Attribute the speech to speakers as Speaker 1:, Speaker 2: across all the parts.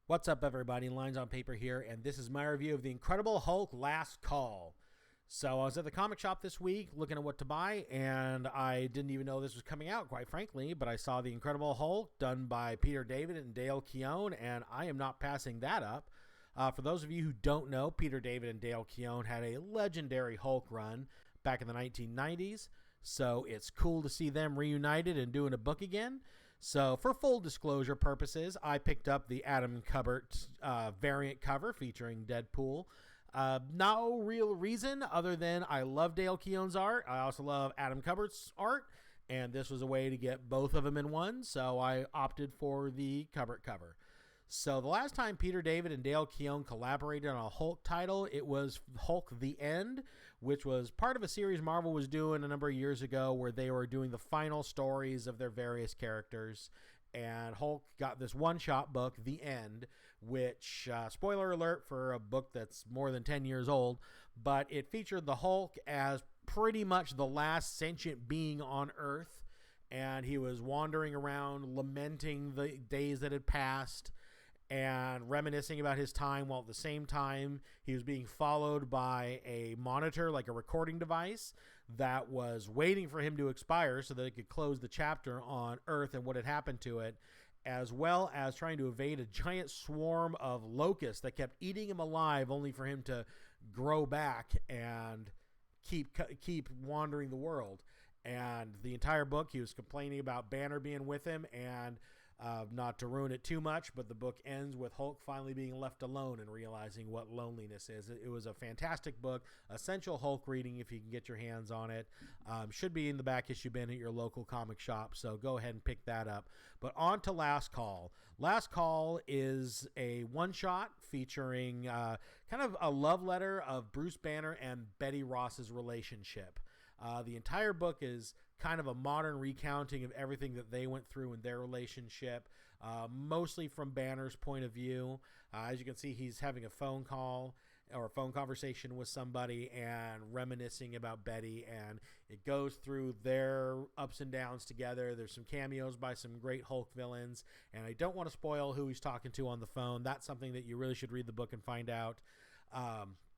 Speaker 1: What's up, everybody? Lines on Paper here, and this is my review of The Incredible Hulk Last Call. So I was at the comic shop this week looking at what to buy, and I didn't even know this was coming out, quite frankly, but I saw The Incredible Hulk done by Peter David and Dale Keown, and I am not passing that up. For those of you who don't know, Peter David and Dale Keown had a legendary Hulk run back in the 1990s. So it's cool to see them reunited and doing a book again. So for full disclosure purposes, I picked up the Adam Kubert variant cover featuring Deadpool. No real reason other than I love Dale Keown's art. I also love Adam Kubert's art. And this was a way to get both of them in one. So I opted for the Kubert cover. So the last time Peter David and Dale Keown collaborated on a Hulk title, it was Hulk The End, which was part of a series Marvel was doing a number of years ago where they were doing the final stories of their various characters. And Hulk got this one-shot book, The End, which, spoiler alert for a book that's more than 10 years old, but it featured the Hulk as pretty much the last sentient being on Earth. And he was wandering around lamenting the days that had passed and reminiscing about his time, while at the same time he was being followed by a monitor, like a recording device, that was waiting for him to expire so that it could close the chapter on Earth and what had happened to it, as well as trying to evade a giant swarm of locusts that kept eating him alive only for him to grow back and keep wandering the world. And the entire book, he was complaining about Banner being with him, and not to ruin it too much, but the book ends with Hulk finally being left alone and realizing what loneliness is. It was a fantastic book, essential Hulk reading if you can get your hands on it. Should be in the back issue bin at your local comic shop, so go ahead and pick that up. But on to Last Call. Last Call is a one-shot featuring kind of a love letter of Bruce Banner and Betty Ross's relationship. The entire book is kind of a modern recounting of everything that they went through in their relationship, mostly from Banner's point of view. As you can see, he's having a phone call or a phone conversation with somebody and reminiscing about Betty, and it goes through their ups and downs together. There's some cameos by some great Hulk villains, and I don't want to spoil who he's talking to on the phone. That's something that you really should read the book and find out.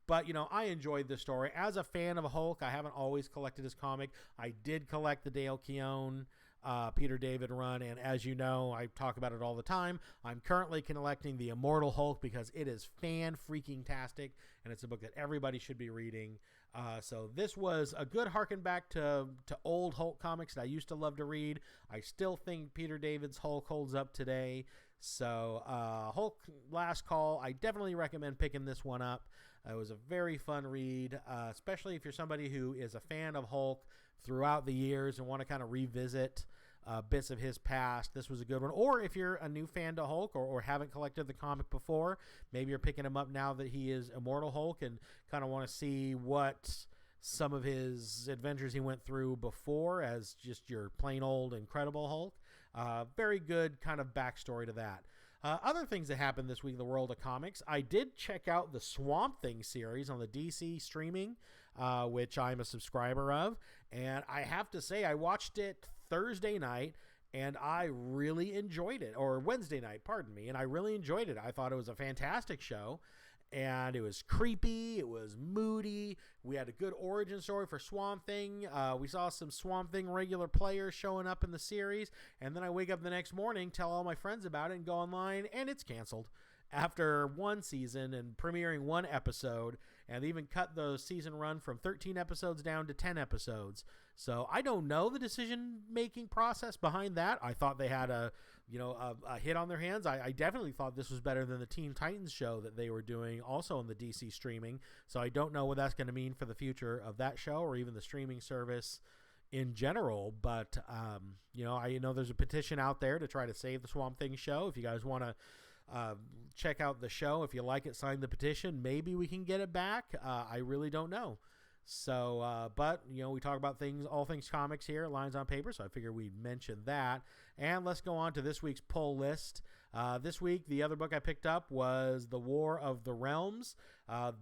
Speaker 1: But, you know, I enjoyed this story. As a fan of Hulk, I haven't always collected his comic. I did collect the Dale Keown, Peter David run, and as you know, I talk about it all the time. I'm currently collecting the Immortal Hulk because it is fan-freaking-tastic, and it's a book that everybody should be reading. So this was a good harken back to old Hulk comics that I used to love to read. I still think Peter David's Hulk holds up today. So Hulk Last Call, I definitely recommend picking this one up. It was a very fun read, especially if you're somebody who is a fan of Hulk throughout the years and want to kind of revisit bits of his past. This was a good one. Or if you're a new fan to Hulk or haven't collected the comic before, maybe you're picking him up now that he is Immortal Hulk and kind of want to see what some of his adventures he went through before as just your plain old Incredible Hulk. Very good kind of backstory to that. Other things that happened this week in the world of comics, I did check out the Swamp Thing series on the DC streaming, which I'm a subscriber of, and I have to say I watched it Thursday night, and I really enjoyed it, or Wednesday night, pardon me, and I really enjoyed it. I thought it was a fantastic show, and it was creepy, it was moody, we had a good origin story for Swamp Thing, we saw some Swamp Thing regular players showing up in the series, and then I wake up the next morning, tell all my friends about it, and go online, and it's canceled. After one season and premiering one episode, and they even cut the season run from 13 episodes down to 10 episodes. So I don't know the decision-making process behind that. I thought they had a hit on their hands. I definitely thought this was better than the Teen Titans show that they were doing also on the DC streaming. So I don't know what that's going to mean for the future of that show or even the streaming service in general, but I know there's a petition out there to try to save the Swamp Thing show. If you guys want to check out the show, if you like it, sign the petition. Maybe we can get it back. I really don't know. So, but, we talk about all things comics here at Lines on Paper, so I figure we'd mention that. And let's go on to this week's pull list. This week, the other book I picked up was The War of the Realms,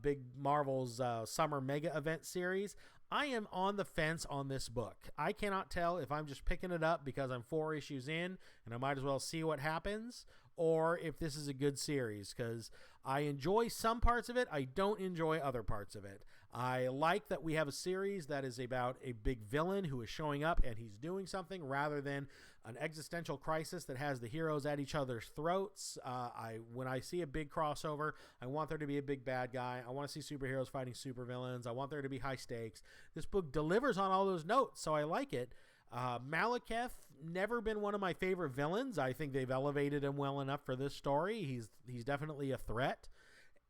Speaker 1: big Marvel's summer mega event series. I am on the fence on this book. I cannot tell if I'm just picking it up because I'm 4 issues in and I might as well see what happens, or if this is a good series, because I enjoy some parts of it. I don't enjoy other parts of it. I like that we have a series that is about a big villain who is showing up and he's doing something, rather than an existential crisis that has the heroes at each other's throats. When I see a big crossover, I want there to be a big bad guy. I want to see superheroes fighting supervillains. I want there to be high stakes. This book delivers on all those notes, so I like it. Malekith, never been one of my favorite villains. I think they've elevated him well enough for this story. He's definitely a threat.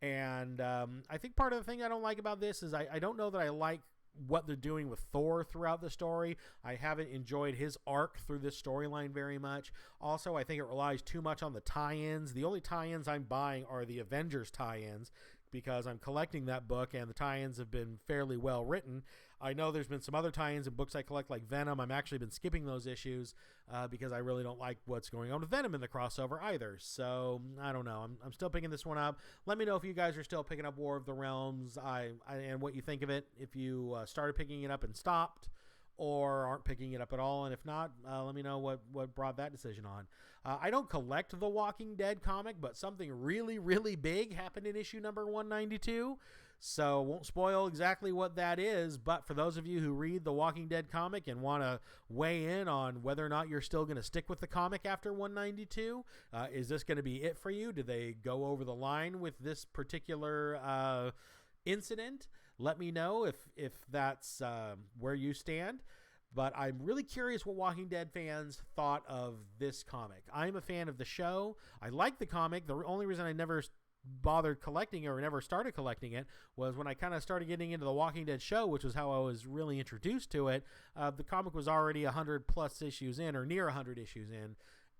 Speaker 1: And I think part of the thing I don't like about this is I don't know that I like what they're doing with Thor throughout the story. I haven't enjoyed his arc through this storyline very much. Also, I think it relies too much on the tie-ins. The only tie-ins I'm buying are the Avengers tie-ins, because I'm collecting that book and the tie-ins have been fairly well written. I know there's been some other tie-ins in books I collect, like Venom. I've actually been skipping those issues because I really don't like what's going on with Venom in the crossover either. So I don't know. I'm still picking this one up. Let me know if you guys are still picking up War of the Realms and what you think of it. If you started picking it up and stopped, or aren't picking it up at all, and if not, let me know what brought that decision on. I don't collect the Walking Dead comic, but something really, really big happened in issue number 192, so won't spoil exactly what that is, but for those of you who read the Walking Dead comic and want to weigh in on whether or not you're still going to stick with the comic after 192, is this going to be it for you? Did they go over the line with this particular incident? Let me know if that's where you stand. But I'm really curious what Walking Dead fans thought of this comic. I'm a fan of the show. I like the comic. The only reason I never bothered collecting it or never started collecting it was when I kind of started getting into the Walking Dead show, which was how I was really introduced to it. The comic was already 100 plus issues in, or near 100 issues in,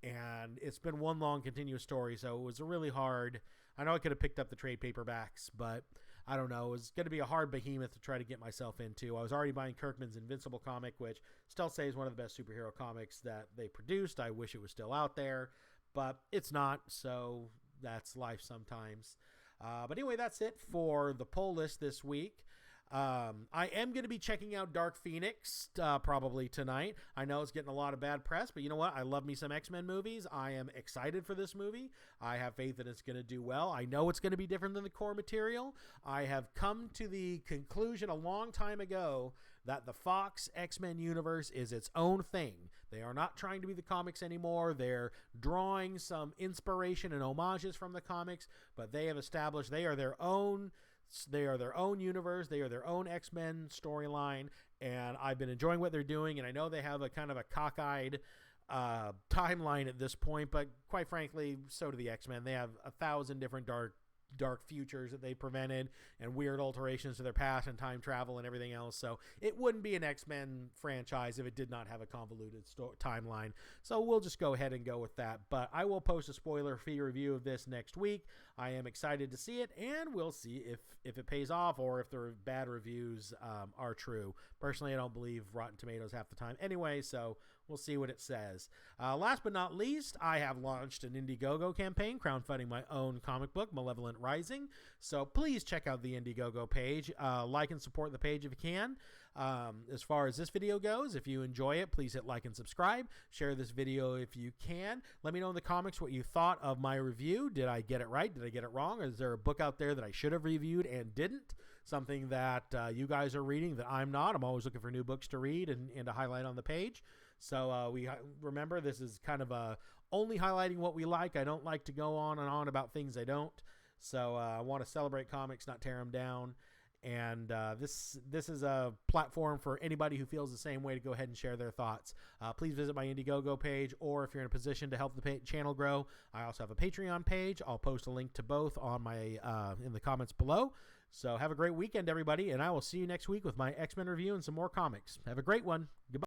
Speaker 1: and it's been one long continuous story, so it was really hard. I know I could have picked up the trade paperbacks, but I don't know. It was going to be a hard behemoth to try to get myself into. I was already buying Kirkman's Invincible comic, which still say is one of the best superhero comics that they produced. I wish it was still out there, but it's not, so that's life sometimes. But anyway, that's it for the pull list this week. I am going to be checking out Dark Phoenix probably tonight. I know it's getting a lot of bad press, but you know what? I love me some X-Men movies. I am excited for this movie. I have faith that it's going to do well. I know it's going to be different than the core material. I have come to the conclusion a long time ago that the Fox X-Men universe is its own thing. They are not trying to be the comics anymore. They're drawing some inspiration and homages from the comics, but they have established they are their own universe. They are their own X-Men storyline, and I've been enjoying what they're doing, and I know they have a kind of a cockeyed timeline at this point, but quite frankly, so do the X-Men. They have 1,000 different dark futures that they prevented and weird alterations to their past and time travel and everything else. So it wouldn't be an X-Men franchise if it did not have a convoluted timeline. So we'll just go ahead and go with that. But I will post a spoiler-free review of this next week. I am excited to see it, and we'll see if it pays off or if the bad reviews are true. Personally, I don't believe Rotten Tomatoes half the time anyway, so we'll see what it says. Last but not least, I have launched an Indiegogo campaign crowdfunding my own comic book, Malevolent Rising. So please check out the Indiegogo page. Like and support the page if you can. As far as this video goes, if you enjoy it, please hit like and subscribe. Share this video if you can. Let me know in the comments what you thought of my review. Did I get it right? Did I get it wrong? Or is there a book out there that I should have reviewed and didn't? Something that you guys are reading that I'm not. I'm always looking for new books to read and to highlight on the page. So we remember, this is kind of only highlighting what we like. I don't like to go on and on about things I don't. So I want to celebrate comics, not tear them down. And this is a platform for anybody who feels the same way to go ahead and share their thoughts. Please visit my Indiegogo page, or if you're in a position to help the channel grow, I also have a Patreon page. I'll post a link to both on my in the comments below. So have a great weekend, everybody, and I will see you next week with my X-Men review and some more comics. Have a great one. Goodbye.